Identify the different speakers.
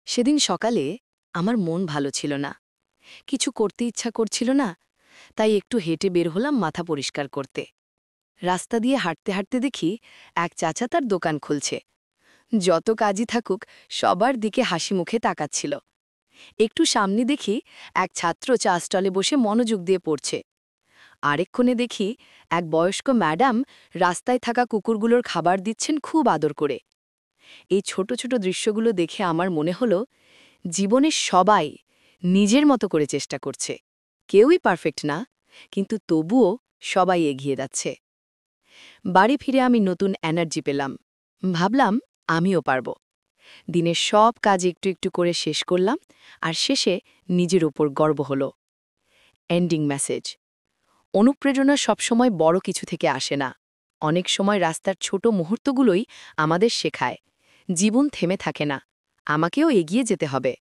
Speaker 1: সেদিন সকালে আমার মন ভালো ছিল না, কিছু করতে ইচ্ছা করছিল না। তাই একটু হেঁটে বের হলাম মাথা পরিষ্কার করতে। রাস্তা দিয়ে হাঁটতে হাঁটতে দেখি এক চাচা তার দোকান খুলছে। যত কাজই থাকুক, সবার দিকে হাসি মুখে তাকাচ্ছিল। একটু সামনে দেখি এক ছাত্র চা স্টলে বসে মনোযোগ দিয়ে পড়ছে। আরেকক্ষণে দেখি এক বয়স্ক ম্যাডাম রাস্তায় থাকা কুকুরগুলোর খাবার দিচ্ছেন খুব আদর করে। এই ছোট ছোট দৃশ্যগুলো দেখে আমার মনে হলো, জীবনে সবাই নিজের মতো করে চেষ্টা করছে। কেউই পারফেক্ট না, কিন্তু তবুও সবাই এগিয়ে যাচ্ছে। বাড়ি ফিরে আমি নতুন এনার্জি পেলাম। ভাবলাম আমিও পারব। দিনের সব কাজ একটু একটু করে শেষ করলাম, আর শেষে নিজের ওপর গর্ব হলো। এন্ডিং মেসেজ: অনুপ্রেরণা সবসময় বড় কিছু থেকে আসে না। অনেক সময় রাস্তার ছোট মুহূর্তগুলোই আমাদের শেখায় জীবন থেমে থাকে না, আমাকেও এগিয়ে যেতে হবে।